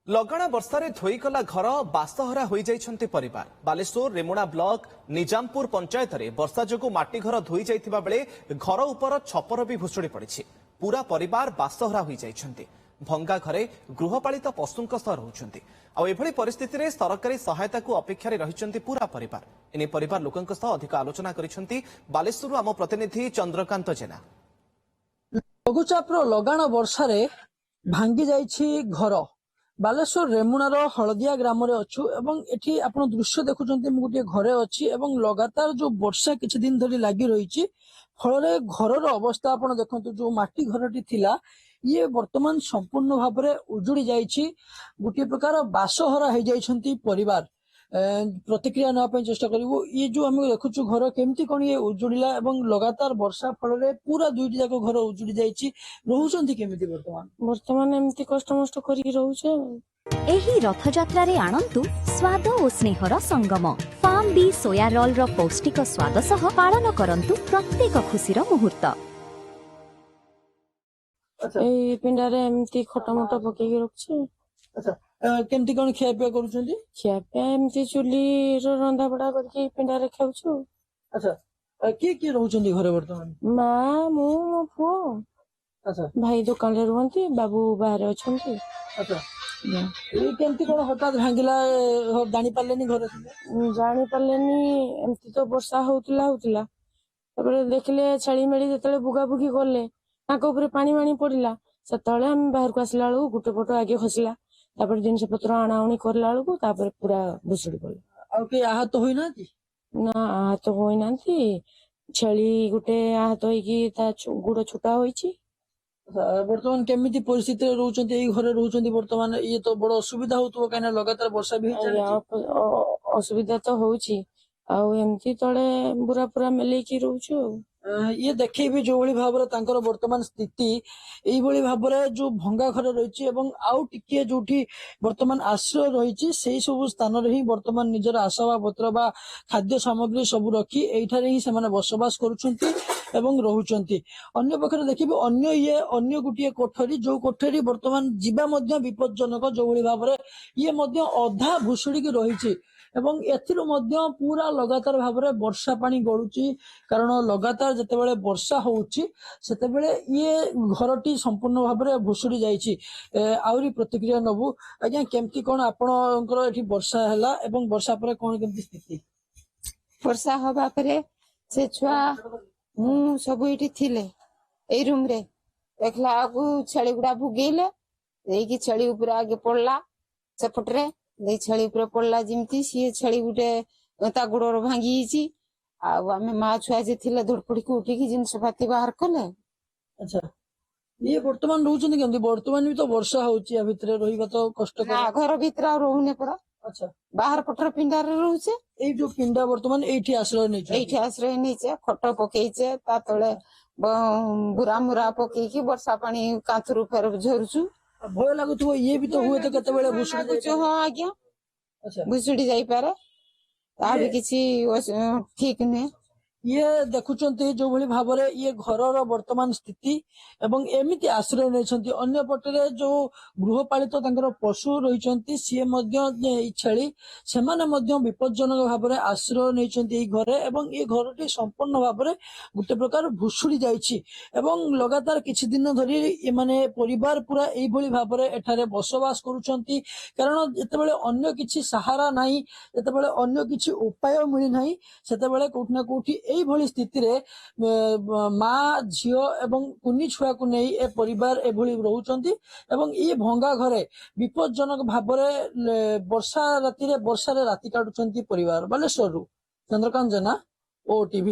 ଲଗାଣ ବର୍ଷାରେ ଧୋଇଗଲା ଘର ବାସହରା ହୋଇଯାଇଛନ୍ତି ପରିବାର। ବାଲେଶ୍ୱର ରେମୁଣା ବ୍ଲକ ନିଜାମପୁର ପଞ୍ଚାୟତରେ ବର୍ଷା ଯୋଗୁଁ ମାଟି ଘର ଧୋଇ ଯାଇଥିବା ବେଳେ ଘର ଉପର ଛପର ବି ଭୁଶୁଡ଼ି ପଡ଼ିଛି। ପୁରା ପରିବାର ବାସହରା ହୋଇଯାଇଛନ୍ତି। ଭଙ୍ଗା ଘରେ ଗୃହପାଳିତ ପଶୁଙ୍କ ସହ ରହୁଛନ୍ତି। ଆଉ ଏଭଳି ପରିସ୍ଥିତିରେ ସରକାରୀ ସହାୟତାକୁ ଅପେକ୍ଷାରେ ରହିଛନ୍ତି ପୁରା ପରିବାର। ଏନେ ପରିବାର ଲୋକଙ୍କ ସହ ଅଧିକ ଆଲୋଚନା କରିଛନ୍ତି ବାଲେଶ୍ୱରରୁ ଆମ ପ୍ରତିନିଧି ଚନ୍ଦ୍ରକାନ୍ତ ଜେନା। ଲଘୁଚାପର ଲଗାଣ ବର୍ଷାରେ ଭାଙ୍ଗି ଯାଇଛି ଘର। ବାଲେଶ୍ୱର ରେମୁଣାର ହଳଦିଆ ଗ୍ରାମରେ ଅଛୁ ଏବଂ ଏଠି ଆପଣ ଦୃଶ୍ୟ ଦେଖୁଛନ୍ତି। ମୁଁ ଗୋଟିଏ ଘରେ ଅଛି ଏବଂ ଲଗାତାର ଯୋଉ ବର୍ଷା କିଛି ଦିନ ଧରି ଲାଗି ରହିଛି ଫଳରେ ଘରର ଅବସ୍ଥା ଆପଣ ଦେଖନ୍ତୁ। ଯୋଉ ମାଟି ଘରଟି ଥିଲା ଇଏ ବର୍ତ୍ତମାନ ସମ୍ପୂର୍ଣ୍ଣ ଭାବରେ ଉଜୁଡି ଯାଇଛି। ଗୋଟିଏ ପ୍ରକାର ବାସହରା ହେଇଯାଇଛନ୍ତି ପରିବାର। ପ୍ରତିକ୍ରିୟା ନେବା ପାଇଁ ଚେଷ୍ଟା କରିବୁ। ଇଏ ଯୋଉ ଆମେ ଦେଖୁଛୁ ଘର କେମିତି କଣ ଇଏ ଉଜୁଡିଲା ଏବଂ ଲଗାତାର ବର୍ଷା ଫଳରେ ପୁରା ଦୁଇଟି ଯାକ ଘର ଉଜୁଡି ଯାଇଛି। ରହୁଛନ୍ତି କେମିତି ବର୍ତ୍ତମାନ ଏମିତି କଷ୍ଟମଷ୍ଟ କରିକି ରହୁଛୁ। ଏହି ରଥଯାତ୍ରାରେ ଆଣନ୍ତୁ ସ୍ୱାଦ ଓ ସ୍ନେହର ସଙ୍ଗମ। ଫାର୍ମ ବି ସୋୟା ରୋଲର ପୌଷ୍ଟିକ ସ୍ୱାଦ ସହ ପାଳନ କରନ୍ତୁ ପ୍ରତ୍ୟେକ ଖୁସିର ମୁହୂର୍ତ୍ତ। ଏଇ ପିଣ୍ଡାରେ ଏମିତି ଖଟମଟ ପକେଇକି ରଖୁଛୁ। କେମିତି କଣ ଖିଆପିଆ କରୁଛନ୍ତି? ଖିଆପିଆ ଏମିତି ଚୁଲିର ରନ୍ଧା ବଢା କରିକି ପିଣ୍ଡାରେ ଖାଉଛୁ। କିଏ କିଏ ରହୁଛନ୍ତି ଘରେ ବର୍ତ୍ତମାନ? ମା, ମୁଁ, ମୋ ପୁଅ, ଭାଇ ଦୋକାନରେ ରୁହନ୍ତି, ବାବୁ ବାହାରେ ଅଛନ୍ତି। କେମିତି କଣ ହଠାତ୍ ଭାଙ୍ଗିଲା ଜାଣି ପାରିଲେନି? ଘରେ ଜାଣି ପାରିଲେନି, ଏମିତି ତ ବର୍ଷା ହଉଥିଲା। ତାପରେ ଦେଖିଲେ ଛେଳି ମେଳି ଯେତେବେଳେ ବୁଗାବୁଗି କଲେ ତାଙ୍କ ଉପରେ ପାଣି ମାଣି ପଡିଲା। ସେତେବେଳେ ଆମେ ବାହାରକୁ ଆସିଲା ବେଳକୁ ଗୋଟେ ପଟ ଆଗେ ଖସିଲା। ତାପରେ ଜିନିଷ ପତ୍ର ଆଣାଉଣି କରିଲା ବେଳକୁ ତାପରେ ପୁରା ଭୁଷୁଡି ପଡିଲା। ଆଉ କେହି ଆହତ ହୋଇନାହାନ୍ତି? ନା, ଆହତ ହୋଇନାହାନ୍ତି। ଛେଳି ଗୋଟେ ଆହତ ହେଇକି ତା ଗୋଡ ଛୋଟା ହୋଇଛି। ବର୍ତ୍ତମାନ କେମିତି ପରିସ୍ଥିତିରେ ରହୁଛନ୍ତି? ଏଇ ଘରେ ରହୁଛନ୍ତି ବର୍ତ୍ତମାନ। ଇଏ ତ ବଡ ଅସୁବିଧା ହଉଥିବ କାହିଁକି ନା ଲଗାତାର ବର୍ଷା ବି ଅସୁବିଧା ତ ହଉଛି। ଆଉ ଏମିତି ତଳେ ବୁରା ପୁରା ମେଲେଇକି ରହୁଛୁ। ଇଏ ଦେଖେଇବି ଯୋଉଭଳି ଭାବରେ ତାଙ୍କର ବର୍ତ୍ତମାନ ସ୍ଥିତି ଏଇଭଳି ଭାବରେ ଯୋଉ ଭଙ୍ଗା ଘରେ ରହିଛି ଏବଂ ଆଉ ଟିକିଏ ଯୋଉଠି ବର୍ତ୍ତମାନ ଆଶ୍ରୟ ରହିଛି ସେଇ ସବୁ ସ୍ଥାନରେ ହିଁ ବର୍ତ୍ତମାନ ନିଜର ଆସବାବପତ୍ର ବା ଖାଦ୍ୟ ସାମଗ୍ରୀ ସବୁ ରଖି ଏଇଠାରେ ହିଁ ସେମାନେ ବସବାସ କରୁଛନ୍ତି ଏବଂ ରହୁଛନ୍ତି। ଅନ୍ୟ ପକ୍ଷରେ ଦେଖିବି ଅନ୍ୟ ଗୋଟିଏ କୋଠରୀ, ଯୋଉ କୋଠରୀ ବର୍ତ୍ତମାନ ଯିବା ମଧ୍ୟ ବିପଦଜନକ। ଯୋଉଭଳି ଭାବରେ ଇଏ ମଧ୍ୟ ଅଧା ଭୁଷୁଡିକି ରହିଛି ଏବଂ ଏଥିରୁ ମଧ୍ୟ ପୁରା ଲଗାତାର ଭାବରେ ବର୍ଷା ପାଣି ଗଳୁଛି। କାରଣ ଲଗାତାର ଯେତେବେଳେ ବର୍ଷା ହଉଛି ସେତେବେଳେ ଇଏ ଘରଟି ସମ୍ପୂର୍ଣ୍ଣ ଭାବରେ ଭୁଷୁଡି ଯାଇଛି। ଆହୁରି ପ୍ରତିକ୍ରିୟା ନବୁ। ଆଜ୍ଞା, କେମିତି କଣ ଆପଣଙ୍କର ଏଠି ବର୍ଷା ହେଲା ଏବଂ ବର୍ଷା ପରେ କଣ କେମିତି ସ୍ଥିତି? ବର୍ଷା ହବା ପରେ ସେ ଛୁଆ ମୁଁ ସବୁ ଏଇଠି ଥିଲେ ଏଇ ରୁମ ରେ। ଦେଖିଲା ବେଳକୁ ଛେଳି ଗୁଡା ଭୁଗେଇଲେ ଦେଇକି ଛେଳି ଉପରେ ଆଗେ ପଡିଲା। ସେପଟରେ ଦେଇ ଛେଳି ଉପରେ ପଡିଲା ଯେମିତି ସିଏ ଛେଳି ଗୋଟେ ତା ଗୋଡର ଭାଙ୍ଗି ଯାଇଛି। ଆଉ ଆମେ ମା ଛୁଆ ଯେ ଥିଲେ ଧୁଡପୁଡିକି ଉଠିକି ଜିନିଷ ପାତି ବାହାର କଲେ। ଇଏ ବର୍ତ୍ତମାନ ରହୁଛନ୍ତି କେମିତି? ବର୍ତ୍ତମାନ ବି ତ ବର୍ଷା ହଉଛି, ୟା ଭିତରେ ରହିବା ତ କଷ୍ଟ। ଘର ଭିତରେ ଆଉ ରହୁନି ପରା। ବାହାର ପଟର ପିଣ୍ଡାରେ ରହୁଛେ। ଏଇ ଯୋଉ ପିଣ୍ଡା ବର୍ତ୍ତମାନ ଏଇଠି ଆଶ୍ରୟ ନେଇଛେ? ଏଇଠି ଆଶ୍ରୟ ନେଇଛେ। ଖଟ ପକେଇଛେ, ତା ତଳେ ବୁରା ମୁରା ପକେଇକି ବର୍ଷା ପାଣି କାନ୍ଥରୁ ଫେର ଝରୁଛୁ। ଭୟ ଲାଗୁଥିବ ଇଏ ବି ତ ହୁଏତ କେତେବେଳେ ଭୁଷୁଡି? ହଁ ଆଜ୍ଞା, ଭୁଷୁଡି ଯାଇପାରେ। ତା ବି କିଛି ଠିକ ନୁହେଁ। ଇଏ ଦେଖୁଛନ୍ତି ଯୋଉଭଳି ଭାବରେ ଇଏ ଘରର ବର୍ତ୍ତମାନ ସ୍ଥିତି ଏବଂ ଏମିତି ଆଶ୍ରୟ ନେଇଛନ୍ତି। ଅନ୍ୟ ପଟରେ ଯୋଉ ଗୃହପାଳିତ ତାଙ୍କର ପଶୁ ରହିଛନ୍ତି ସିଏ ମଧ୍ୟ ଏଇ ଛେଳି, ସେମାନେ ମଧ୍ୟ ବିପଦଜନକ ଭାବରେ ଆଶ୍ରୟ ନେଇଛନ୍ତି ଏଇ ଘରେ ଏବଂ ଏ ଘରଟି ସମ୍ପୂର୍ଣ୍ଣ ଭାବରେ ଗୋଟେ ପ୍ରକାର ଭୁଷୁଡି ଯାଇଛି ଏବଂ ଲଗାତାର କିଛି ଦିନ ଧରି ଏମାନେ ପରିବାର ପୁରା ଏଇଭଳି ଭାବରେ ଏଠାରେ ବସବାସ କରୁଛନ୍ତି। କାରଣ ଯେତେବେଳେ ଅନ୍ୟ କିଛି ସାହାରା ନାହିଁ, ଯେତେବେଳେ ଅନ୍ୟ କିଛି ଉପାୟ ମିଳିନାହିଁ, ସେତେବେଳେ କୋଉଠି ନା କୋଉଠି ଏଇଭଳି ସ୍ଥିତିରେ ମା, ଝିଅ ଏବଂ କୁନି ଛୁଆକୁ ନେଇ ଏ ପରିବାର ଏଭଳି ରହୁଛନ୍ତି ଏବଂ ଏଇ ଭଙ୍ଗା ଘରେ ବିପଦଜନକ ଭାବରେ ବର୍ଷାରେ ରାତି କାଟୁଛନ୍ତି ପରିବାର। ବାଲେଶ୍ୱରରୁ ଚନ୍ଦ୍ରକାନ୍ତ ଜେନା, OTV।